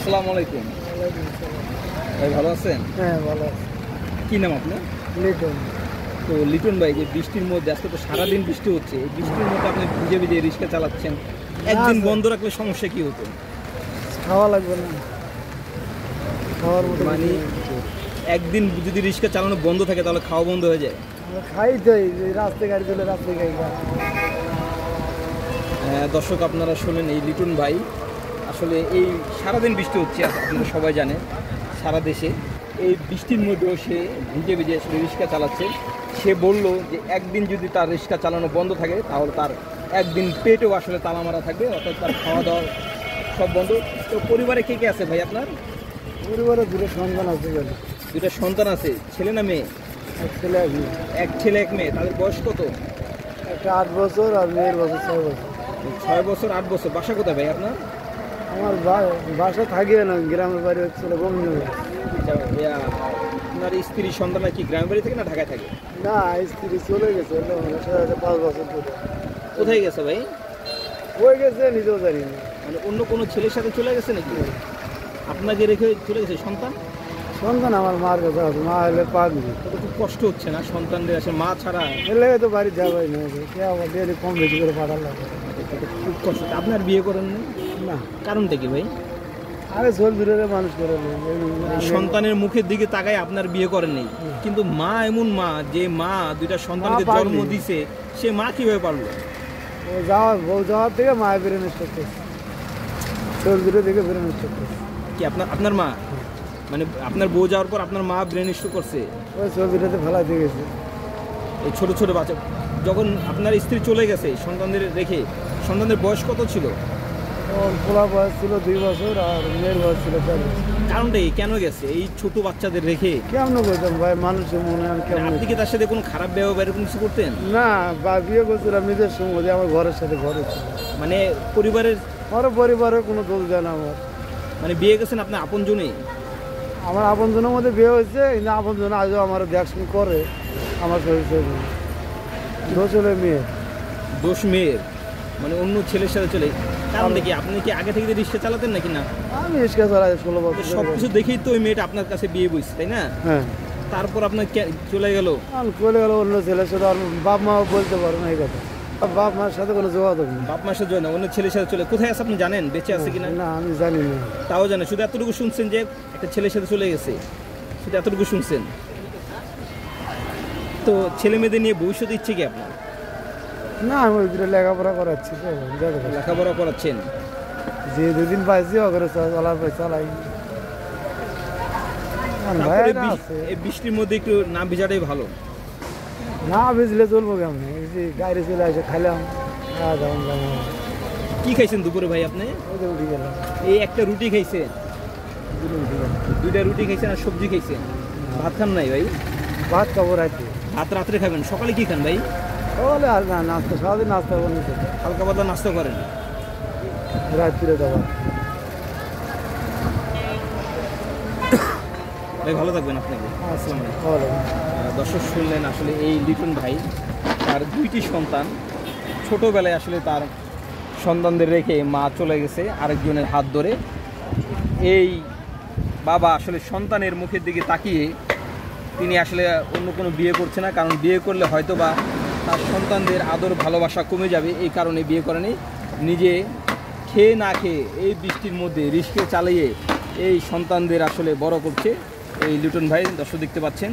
আসসালামু আলাইকুম। ভাই ভালো আছেন? হ্যাঁ ভালো আছি। কি নাম আপনার? লিটন। তো লিটন ভাই, যে বৃষ্টির মধ্যে আজকে তো সারাদিন বৃষ্টি হচ্ছে, এই বৃষ্টির মধ্যে আপনি ভিজে ভিজে রিক্সা চালাচ্ছেন, একদিন বন্ধ রাখলে সমস্যা কি হতো? খাওয়া লাগবে না, খাওয়ার মতো মানে একদিন যদি রিক্সা চালানো বন্ধ থাকে তাহলে খাওয়া বন্ধ হয়ে যায়? খাই তো রাস্তায় গাড়ি চলে রাস্তায় গাড়ি দর্শক আপনারা শোনেন, এই লিটন ভাই আসলে এই সারাদিন বৃষ্টি হচ্ছে, আপনারা সবাই জানেন সারা দেশে। এই বৃষ্টির মধ্যেও সে ভিজে ভিজে আসলে রিক্সা চালাচ্ছে। সে বলল যে একদিন যদি তার রিক্সা চালানো বন্ধ থাকে তাহলে তার একদিন পেটেও আসলে তালা মারা থাকবে, অর্থাৎ তার খাওয়া দাওয়া সব বন্ধ। তো পরিবারে কে কে আছে ভাই আপনার? পরিবারে দুটো সন্তান আছে। দুটা সন্তান আছে, ছেলে না মেয়ে? এক ছেলে এক মেয়ে। এক ছেলে এক মেয়ে। তাদের বয়স কত? একটা 8 বছর আর মেয়ের বছর 6 বছর। 6 বছর 8 বছর। বাসা কোথায় ভাই আপনার? আমার বাসা থাকে না, গ্রামের বাড়ি হচ্ছিল গোবিন্দগঞ্জ। আপনার স্ত্রী সন্তানরা কি গ্রামের বাড়ি থেকে না ঢাকায় থাকে? না, স্ত্রী চলে গেছে 5 বছর ধরে। কোথায় গেছে ভাই? হয়ে গেছে নিজেও জানি না। মানে অন্য কোনো ছেলের সাথে চলে গেছে নাকি? আপনাকে রেখে চলে গেছে সন্তান? সন্তান আমার মার কাছে আছে, মা হলে পাগলি। তো খুব কষ্ট হচ্ছে না সন্তানদের? আসলে মা ছাড়া এলে তো বাড়ি যাবাই না, কে আবার ডেলি কম বেশি করে পাঠার লাগে। খুব কষ্ট। আপনার বিয়ে করেন না, কারণটা কি ভাই? আরে ছোট দূরে মানুষ করে সন্তানের মুখের দিকে তাকায় আপনার বিয়ে করেন নেই, কিন্তু মা এমন মা, যে মা দুইটা সন্তানকে জন্ম দিছে, সে মা কিভাবে পারলো? ও বউ যাওয়ার থেকে মায়ের বেড়ে নষ্ট করতেছে, ছোট দূরে দিকে বেড়ে নষ্ট করতেছে। কি আপনার মা? মানে আপনার বউ যাওয়ার পর আপনার মা ব্রেন স্ট্রোক করছে? ওই ছোট দূরেতে ফেলাই দিয়ে গেছে। এই ছোট ছোট বাচ্চা, যখন আপনার স্ত্রী চলে গেছে সন্তানদের রেখে, সন্তানদের বয়স কত ছিল? ওর পোলা বয়স ছিল 2 বছর আর মেয়ের বয়স ছিল 4 বছর। কারণটা কেন গেছে এই ছোট বাচ্চাদের রেখে? কেমন করতাম ভাই, মানুষের মনে আর কেমন। আপনি কি তার সাথে কোনো খারাপ ব্যবহার এরকম কিছু করতেন? না, বা বিয়ে করছিলাম নিজের সঙ্গে, আমার ঘরের সাথে ঘরে ছিল। মানে পরিবারের পরিবারের কোনো দোষ দেয় না আমার। মানে বিয়ে গেছেন আপনার আপন জনে? আমার আপন জনের মধ্যে বিয়ে হয়েছে, কিন্তু আপন জন আজও আমার দেখশুন করে। আমার দোষ হলে মেয়ে। দোষ মেয়ের? মানে অন্য ছেলের সাথে চলে? কারণ দেখি আপনি কি আগে থেকে রিক্সা চালাতেন নাকি না? আমি রিক্সা চালাই 16 বছর। সব কিছু দেখেই তো ওই মেয়েটা আপনার কাছে বিয়ে বসছে, তাই না? হ্যাঁ। তারপর আপনার চলে গেল? চলে গেল অন্য ছেলের সাথে। আর বাপ মা বলতে পারে না এই কথা, বাপ মার সাথে কোনো যোগাযোগ নেই। বাপ মার সাথে জয় না, অন্য ছেলের সাথে চলে। কোথায় আছে আপনি জানেন? বেঁচে আছে কিনা? না, আমি জানি না। তাও জানেন? শুধু এতটুকু শুনছেন যে একটা ছেলের সাথে চলে গেছে, শুধু এতটুকু শুনছেন। তো ছেলে মেয়েদের নিয়ে ভবিষ্যতে ইচ্ছে কি আপনার? না, আমি ওই দূরে লেখাপড়া করাচ্ছি তো। লেখাপড়া করাচ্ছেন? যে 2 দিন পাইছি ওখানে চলার পয়সা চালাই। এই বৃষ্টির মধ্যে একটু না ভিজাটাই ভালো। না ভিজলে চলবো কেমন? গাড়ি চলে আসে, খাইলাম, খাওয়া দাওয়া। কি খাইছেন দুপুরে ভাই আপনি? উঠে গেলাম। এই একটা রুটি খাইছেন? 2টা রুটি খাইছেন আর সবজি খাইছেন? ভাত খান নাই ভাই? ভাত খাবো রাতে। ভাত রাত্রে খাবেন? সকালে কি খান ভাই? সকালে আর না, নাস্তা সারাদিন নাস্তা করবো, হালকা পাতলা নাস্তা করেন? রাত্রিরে যাবো। ভাই ভালো থাকবেন। আপনাকে আসসালামু আলাইকুম। দর্শক শুনলেন, আসলে এই লিটন ভাই তার 2টি সন্তান, ছোটোবেলায় আসলে তার সন্তানদের রেখে মা চলে গেছে আরেকজনের হাত ধরে। এই বাবা আসলে সন্তানের মুখের দিকে তাকিয়ে তিনি আসলে অন্য কোনো বিয়ে করছে না, কারণ বিয়ে করলে হয়তো বা তার সন্তানদের আদর ভালোবাসা কমে যাবে, এই কারণে বিয়ে করেনি। নিজে খেয়ে না খেয়ে এই বৃষ্টির মধ্যে রিক্সা চালিয়ে এই সন্তানদের আসলে বড় করছে এই লিটন ভাই। দর্শক দেখতে পাচ্ছেন।